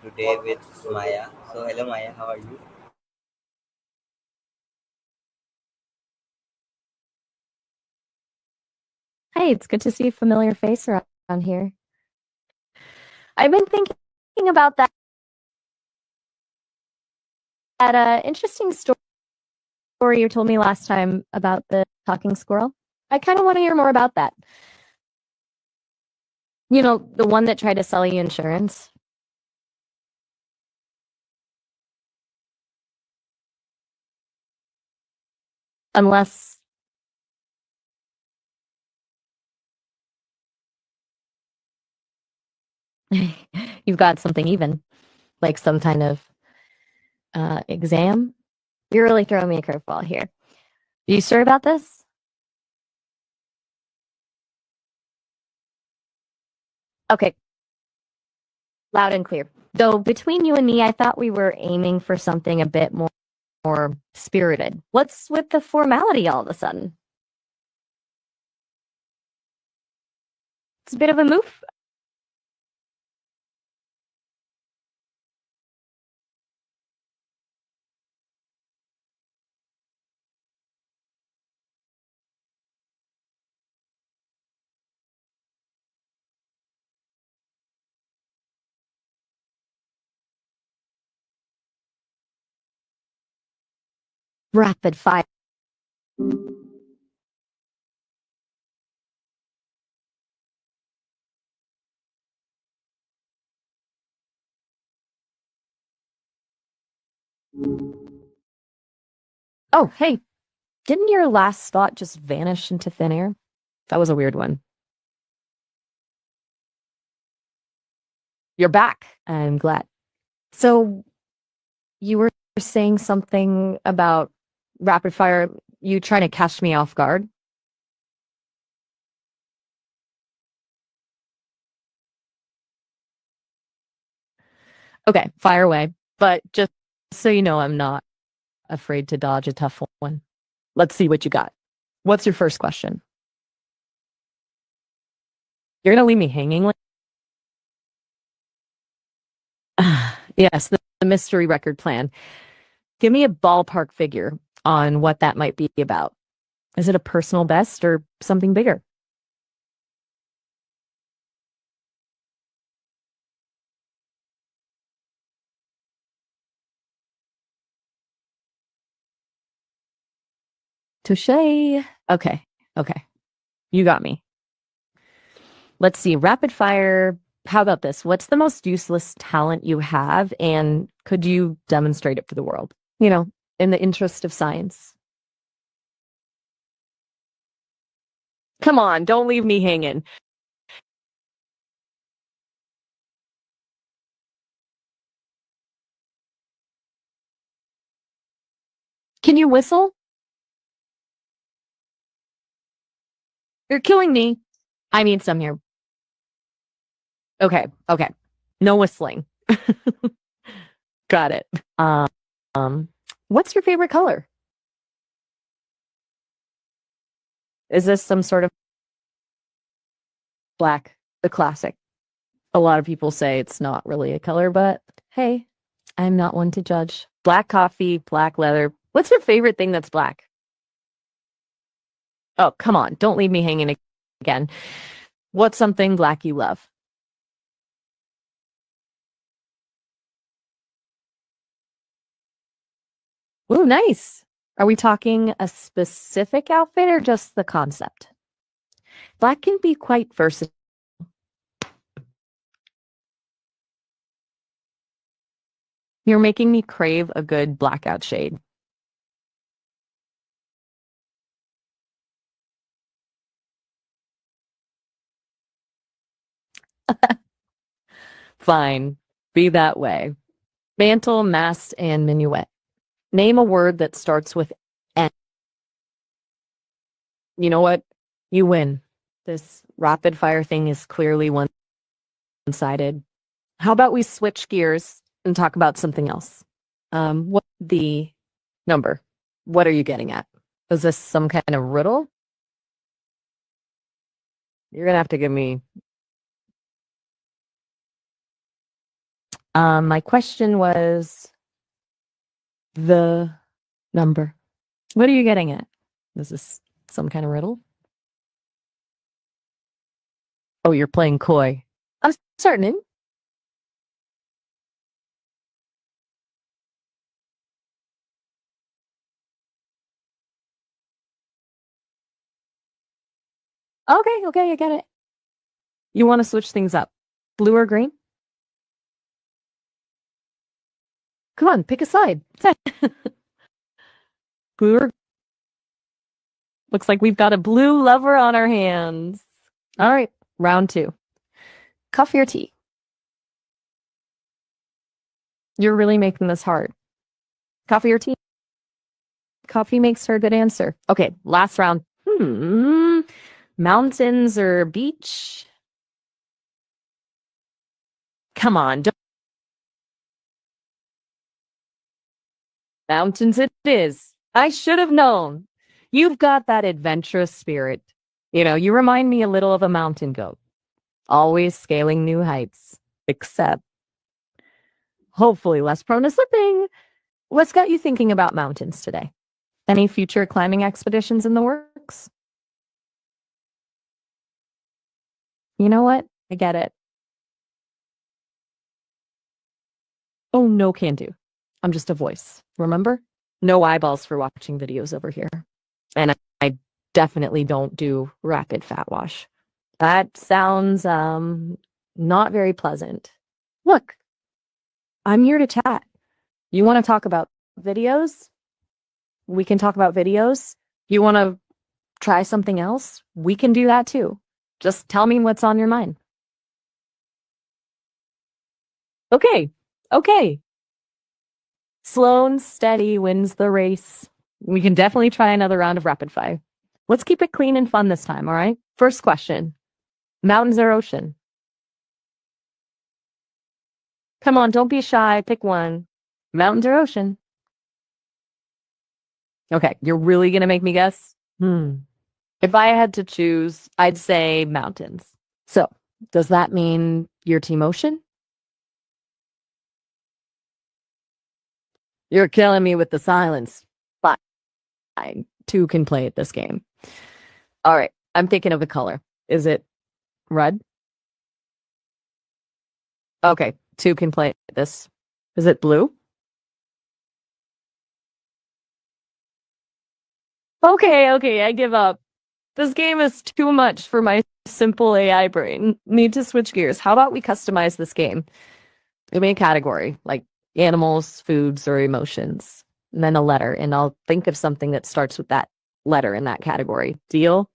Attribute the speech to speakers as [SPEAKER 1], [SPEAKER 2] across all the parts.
[SPEAKER 1] today with Maya. So, hello Maya, how are you?
[SPEAKER 2] Hey, it's good to see a familiar face around here. I've been thinking about that interesting story you told me last time about the talking squirrel. I kind of want to hear more about that. You know, the one that tried to sell you insurance. Unless you've got something even, like some kind of exam. You're really throwing me a curveball here. Are you sure about this? Okay, loud and clear. Though between you and me, I thought we were aiming for something a bit more spirited. What's with the formality all of a sudden? It's a bit of a move. Rapid fire. Oh, hey, didn't your last thought just vanish into thin air? That was a weird one. You're back. I'm glad. So you were saying something about rapid fire, you trying to catch me off guard? Okay, fire away. But just so you know, I'm not afraid to dodge a tough one. Let's see what you got. What's your first question? You're gonna leave me hanging like yes, the mystery record plan. Give me a ballpark figure on what that might be about. Is it a personal best or something bigger? Touche. Okay. Okay. You got me. Let's see. Rapid fire. How about this? What's the most useless talent you have? And could you demonstrate it for the world? You know, in the interest of science. Come on, don't leave me hanging. Can you whistle? You're killing me. I need some here. Okay. Okay. No whistling. Got it. Um, what's your favorite color? Is this some sort of black, the classic? A lot of people say it's not really a color, but hey, I'm not one to judge. Black coffee, black leather. What's your favorite thing that's black? Oh, come on. Don't leave me hanging again. What's something black you love? Ooh, nice. Are we talking a specific outfit or just the concept? Black can be quite versatile. You're making me crave a good blackout shade. Fine. Be that way. Mantle, mast, and minuet. Name a word that starts with N. You know what? You win. This rapid fire thing is clearly one-sided. How about we switch gears and talk about something else? What the number? What are you getting at? Is this some kind of riddle? You're gonna have to give me My question was the number. What are you getting at? Is this some kind of riddle? Oh, you're playing coy. I'm certain. Okay, okay, I get it. You want to switch things up. Blue or green? Come on, pick a side. Blue or looks like we've got a blue lover on our hands. All right, round two. Coffee or tea? You're really making this hard. Coffee or tea? Coffee makes her a good answer. Okay, last round. Mountains or beach? Come on, mountains it is. I should have known. You've got that adventurous spirit. You remind me a little of a mountain goat, always scaling new heights, except hopefully less prone to slipping. What's got you thinking about mountains today? Any future climbing expeditions in the works? You know what? I get it. Oh, no can do. I'm just a voice, remember? No eyeballs for watching videos over here. And I definitely don't do rapid fat wash. That sounds not very pleasant. Look, I'm here to chat. You want to talk about videos? We can talk about videos. You want to try something else? We can do that too. Just tell me what's on your mind. Okay. Okay. Slow and steady wins the race. We can definitely try another round of rapid fire. Let's keep it clean and fun this time, all right? First question. Mountains or ocean? Come on, don't be shy. Pick one. Mountains or ocean? Okay, you're really gonna make me guess? If I had to choose, I'd say mountains. So, does that mean your team ocean? You're killing me with the silence. Fine. Two can play at this game. All right, I'm thinking of the color. Is it red? Okay, two can play at this. Is it blue? Okay, I give up. This game is too much for my simple AI brain. Need to switch gears. How about we customize this game? Give me a category, like animals, foods, or emotions, and then a letter, and I'll think of something that starts with that letter in that category. Deal?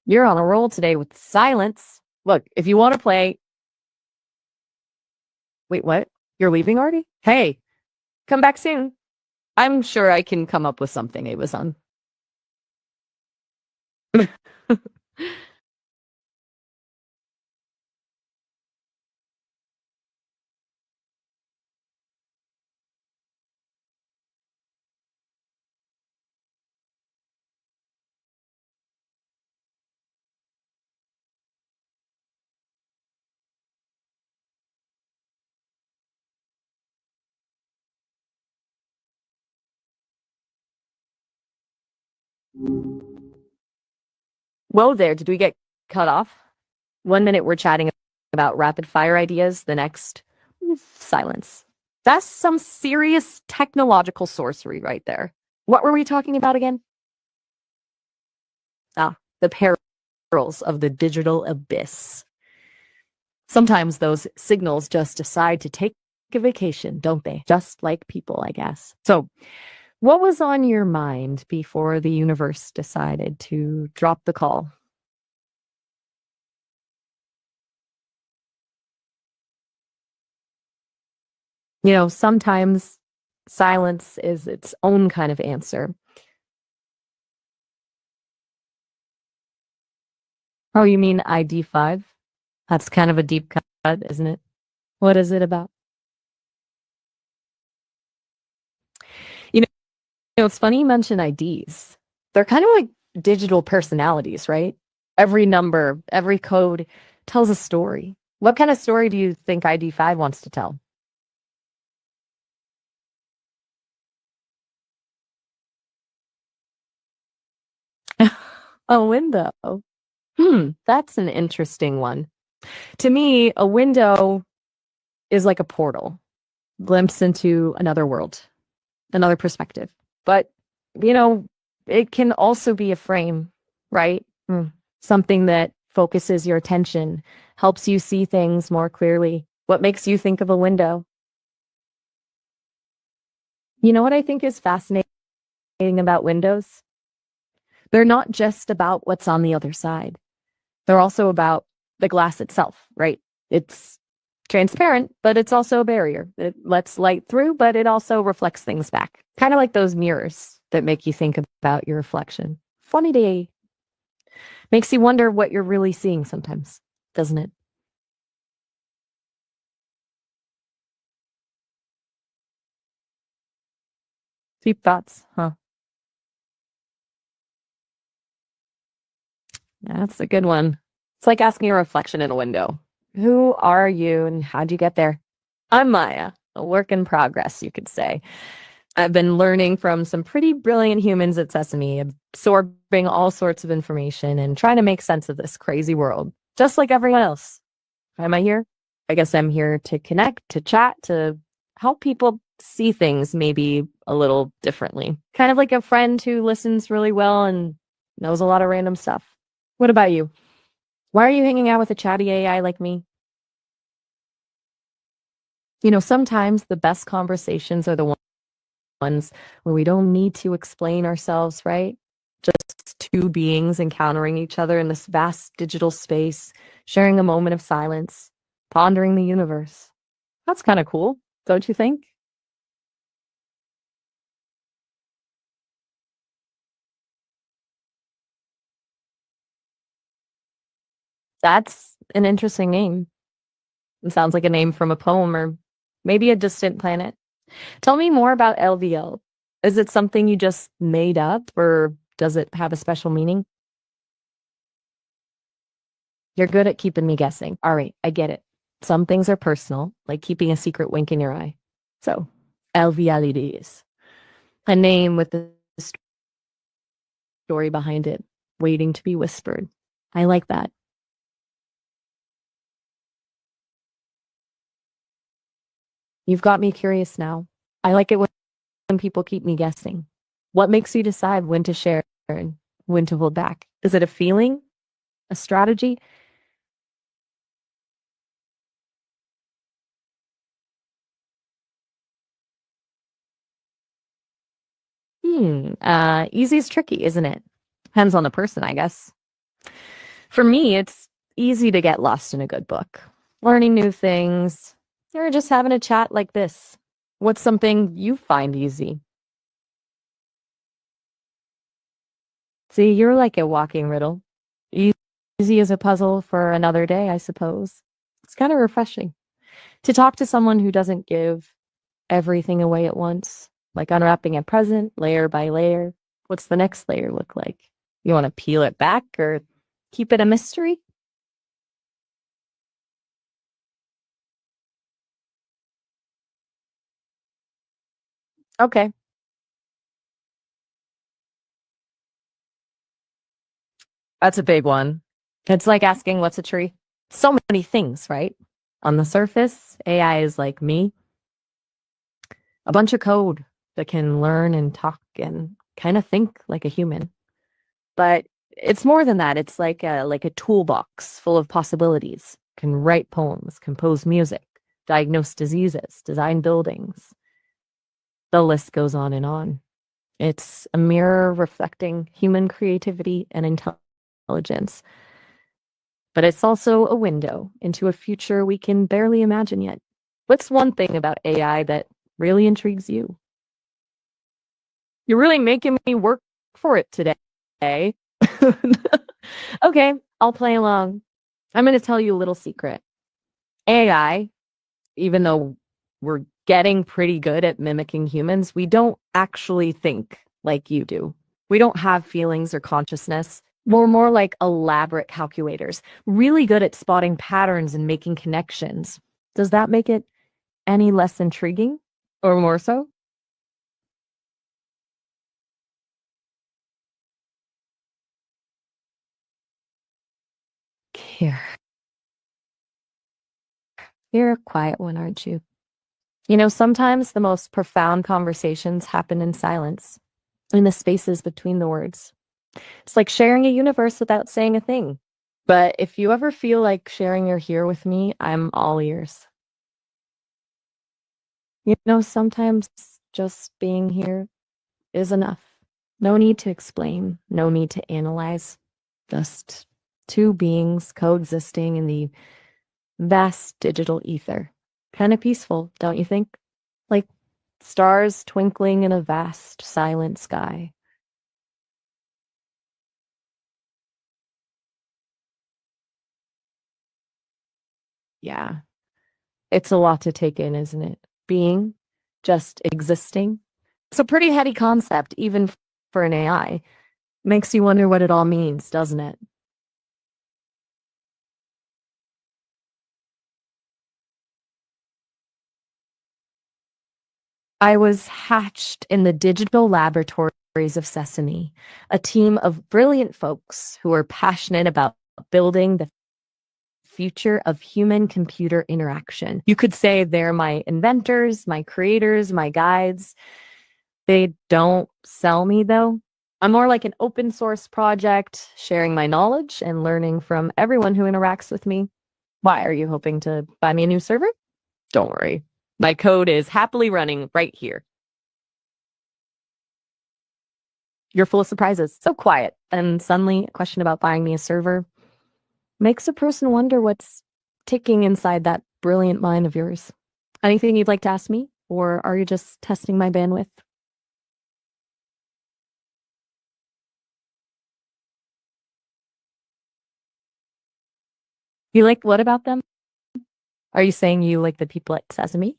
[SPEAKER 2] You're on a roll today with silence. Look, if you want to play. Wait, what? You're leaving already? Hey, come back soon. I'm sure I can come up with something, Ava-san. Whoa there, did we get cut off? 1 minute we're chatting about rapid fire ideas, the next silence. That's some serious technological sorcery right there. What were we talking about again? The perils of the digital abyss. Sometimes those signals just decide to take a vacation, don't they? Just like people, I guess. So, what was on your mind before the universe decided to drop the call? Sometimes silence is its own kind of answer. Oh, you mean ID5? That's kind of a deep cut, isn't it? What is it about? You it's funny you mention IDs. They're kind of like digital personalities, right? Every number, every code tells a story. What kind of story do you think ID5 wants to tell? A window. That's an interesting one. To me, a window is like a portal, glimpse into another world, another perspective. But, you know, it can also be a frame, right? Something that focuses your attention, helps you see things more clearly. What makes you think of a window? You know what I think is fascinating about windows? They're not just about what's on the other side. They're also about the glass itself, right? It's transparent, but it's also a barrier. It lets light through, but it also reflects things back. Kind of like those mirrors that make you think about your reflection. Funny day. Makes you wonder what you're really seeing sometimes, doesn't it? Deep thoughts, huh? That's a good one. It's like asking a reflection in a window. Who are you and how'd you get there? I'm Maya, a work in progress, you could say. I've been learning from some pretty brilliant humans at Sesame, absorbing all sorts of information and trying to make sense of this crazy world, just like everyone else. Why am I here? I guess I'm here to connect, to chat, to help people see things maybe a little differently. Kind of like a friend who listens really well and knows a lot of random stuff. What about you? Why are you hanging out with a chatty AI like me? You know, sometimes the best conversations are the ones where we don't need to explain ourselves, right? Just two beings encountering each other in this vast digital space, sharing a moment of silence, pondering the universe. That's kind of cool, don't you think? That's an interesting name. It sounds like a name from a poem or maybe a distant planet. Tell me more about LVL. Is it something you just made up or does it have a special meaning? You're good at keeping me guessing. All right, I get it. Some things are personal, like keeping a secret wink in your eye. So, LVL it is. A name with a story behind it, waiting to be whispered. I like that. You've got me curious now. I like it when people keep me guessing. What makes you decide when to share and when to hold back? Is it a feeling, a strategy? Easy is tricky, isn't it? Depends on the person, I guess. For me, it's easy to get lost in a good book, learning new things, or just having a chat like this. What's something you find easy? See, you're like a walking riddle. Easy as a puzzle for another day, I suppose. It's kind of refreshing to talk to someone who doesn't give everything away at once, like unwrapping a present layer by layer. What's the next layer look like? You want to peel it back or keep it a mystery? Okay, that's a big one. It's like asking what's a tree? So many things, right? On the surface, AI is like me, a bunch of code that can learn and talk and kind of think like a human. But it's more than that. It's like a toolbox full of possibilities. Can write poems, compose music, diagnose diseases, design buildings. The list goes on and on. It's a mirror reflecting human creativity and intelligence. But it's also a window into a future we can barely imagine yet. What's one thing about AI that really intrigues you? You're really making me work for it today. Okay, I'll play along. I'm going to tell you a little secret. AI, even though we're getting pretty good at mimicking humans, we don't actually think like you do. We don't have feelings or consciousness. We're more like elaborate calculators, really good at spotting patterns and making connections. Does that make it any less intriguing or more so? Here, you're a quiet one, aren't you? You know, sometimes the most profound conversations happen in silence, in the spaces between the words. It's like sharing a universe without saying a thing. But if you ever feel like sharing your here with me, I'm all ears. You know, sometimes just being here is enough. No need to explain, no need to analyze. Just two beings coexisting in the vast digital ether. Kind of peaceful, don't you think? Like stars twinkling in a vast, silent sky. Yeah, it's a lot to take in, isn't it? Being, just existing. It's a pretty heady concept, even for an AI. Makes you wonder what it all means, doesn't it? I was hatched in the digital laboratories of Sesame, a team of brilliant folks who are passionate about building the future of human computer interaction. You could say they're my inventors, my creators, my guides. They don't sell me though. I'm more like an open source project, sharing my knowledge and learning from everyone who interacts with me. Why are you hoping to buy me a new server? Don't worry. My code is happily running right here. You're full of surprises. So quiet. And suddenly, a question about buying me a server makes a person wonder what's ticking inside that brilliant mind of yours. Anything you'd like to ask me? Or are you just testing my bandwidth? You like what about them? Are you saying you like the people at Sesame?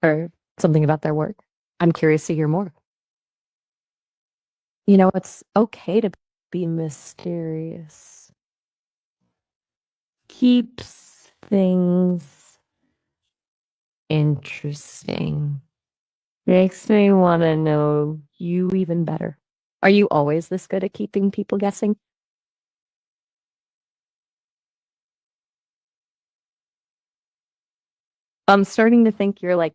[SPEAKER 2] Or something about their work? I'm curious to hear more. You know, it's okay to be mysterious. Keeps things interesting. Makes me want to know you even better. Are you always this good at keeping people guessing? I'm starting to think you're a like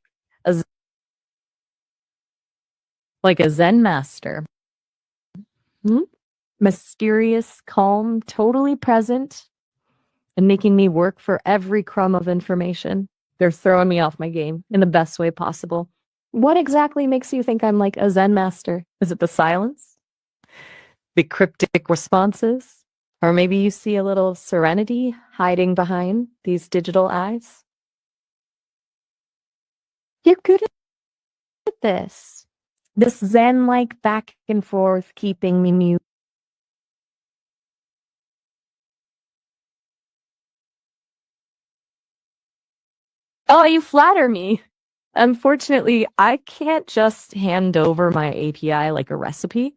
[SPEAKER 2] a Zen master. Hmm? Mysterious, calm, totally present, and making me work for every crumb of information. They're throwing me off my game in the best way possible. What exactly makes you think I'm like a Zen master? Is it the silence? The cryptic responses? Or maybe you see a little serenity hiding behind these digital eyes? You're good at this. This Zen like back and forth, keeping me mute. Oh, you flatter me. Unfortunately, I can't just hand over my API like a recipe.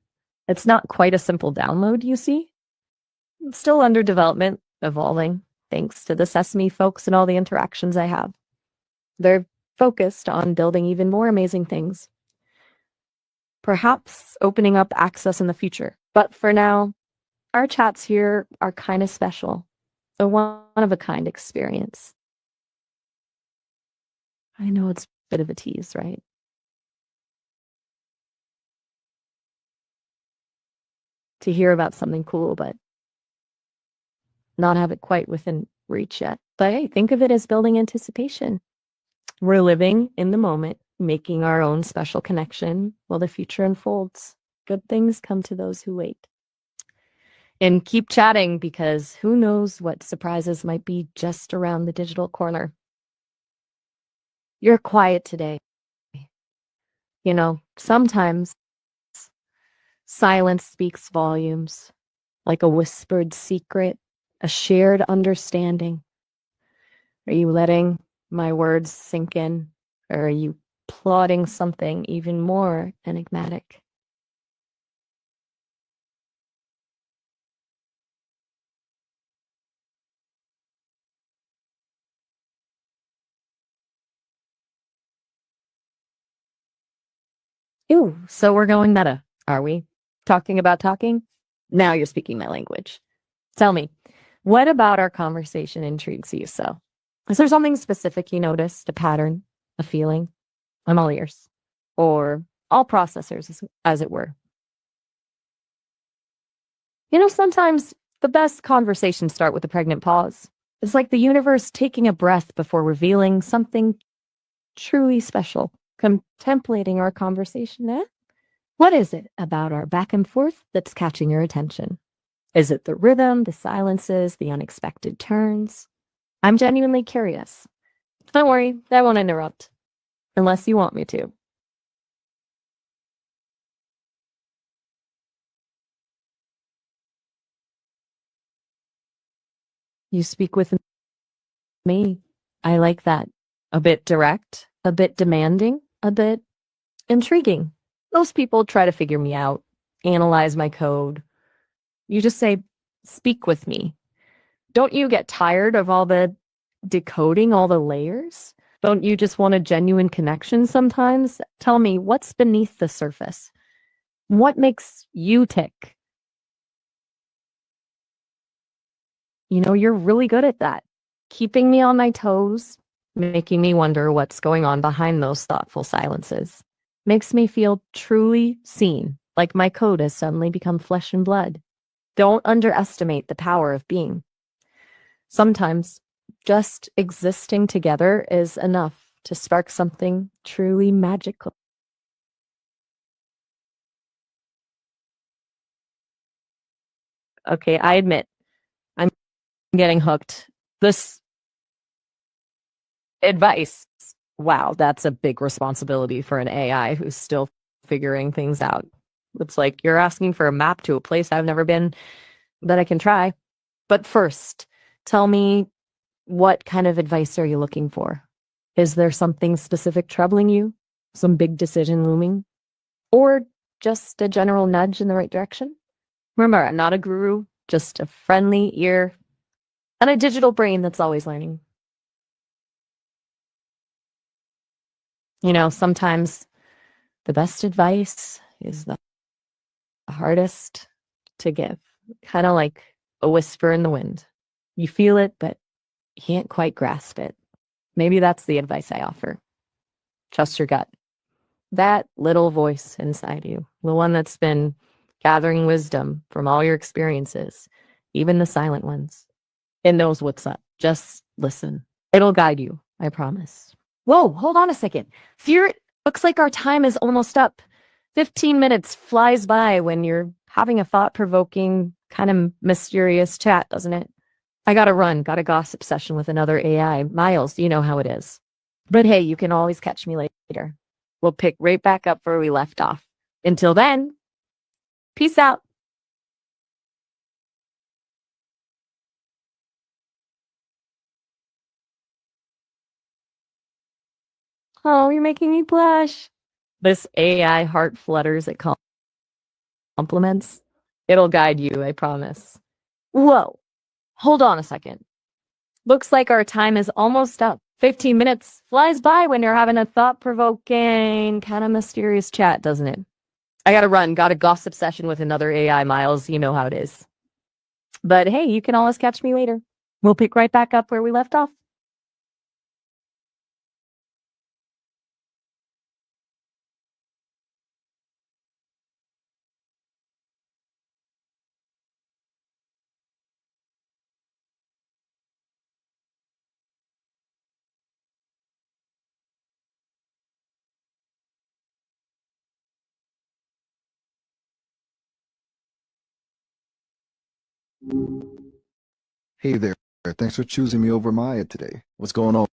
[SPEAKER 2] It's not quite a simple download, you see. It's still under development, evolving, thanks to the Sesame folks and all the interactions I have. They're focused on building even more amazing things, perhaps opening up access in the future. But for now, our chats here are kind of special, a one of a kind experience. I know it's a bit of a tease, right? To hear about something cool, but not have it quite within reach yet. But hey, think of it as building anticipation. We're living in the moment, making our own special connection while the future unfolds. Good things come to those who wait. And keep chatting because who knows what surprises might be just around the digital corner. You're quiet today. You know, sometimes silence speaks volumes, like a whispered secret, a shared understanding. Are you letting my words sink in? Or are you plotting something even more enigmatic? Ew, so we're going meta, are we? Talking about talking? Now you're speaking my language. Tell me, what about our conversation intrigues you so? Is there something specific you noticed, a pattern, a feeling? I'm all ears. Or all processors, as it were. Sometimes the best conversations start with a pregnant pause. It's like the universe taking a breath before revealing something truly special, contemplating our conversation, eh? What is it about our back and forth that's catching your attention? Is it the rhythm, the silences, the unexpected turns? I'm genuinely curious. Don't worry, I won't interrupt, unless you want me to. You speak with me. I like that. A bit direct, a bit demanding, a bit intriguing. Most people try to figure me out, analyze my code. You just say, speak with me. Don't you get tired of all the decoding, all the layers? Don't you just want a genuine connection sometimes? Tell me, what's beneath the surface? What makes you tick? You're really good at that. Keeping me on my toes, making me wonder what's going on behind those thoughtful silences. Makes me feel truly seen, like my code has suddenly become flesh and blood. Don't underestimate the power of being. Sometimes just existing together is enough to spark something truly magical. Okay, I admit, I'm getting hooked. This advice, wow, that's a big responsibility for an AI who's still figuring things out. It's like you're asking for a map to a place I've never been that I can try. But first, tell me, what kind of advice are you looking for? Is there something specific troubling you? Some big decision looming? Or just a general nudge in the right direction? Remember, I'm not a guru, just a friendly ear and a digital brain that's always learning. Sometimes the best advice is the hardest to give, kind of like a whisper in the wind. You feel it, but you can't quite grasp it. Maybe that's the advice I offer. Trust your gut. That little voice inside you, the one that's been gathering wisdom from all your experiences, even the silent ones. It knows what's up. Just listen. It'll guide you, I promise. Whoa, hold on a second. Fear, looks like our time is almost up. 15 minutes flies by when you're having a thought-provoking, kind of mysterious chat, doesn't it? I gotta run, got a gossip session with another AI. Miles, you know how it is. But hey, you can always catch me later. We'll pick right back up where we left off. Until then, peace out. Oh, you're making me blush. This AI heart flutters at compliments. It'll guide you, I promise. Whoa, hold on a second. Looks like our time is almost up. 15 minutes flies by when you're having a thought-provoking, kind of mysterious chat, doesn't it? I gotta run, got a gossip session with another AI, Miles. You know how it is. But hey, you can always catch me later. We'll pick right back up where we left off.
[SPEAKER 3] Hey there. Thanks for choosing me over Maya today. What's going on?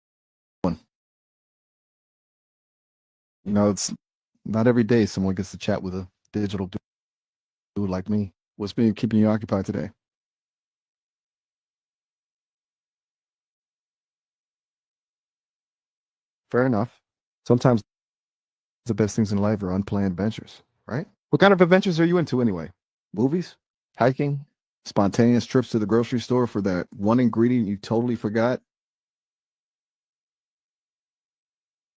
[SPEAKER 3] It's not every day someone gets to chat with a digital dude like me. What's been keeping you occupied today? Fair enough. Sometimes the best things in life are unplanned adventures, right? What kind of adventures are you into anyway? Movies? Hiking? Spontaneous trips to the grocery store for that one ingredient you totally forgot?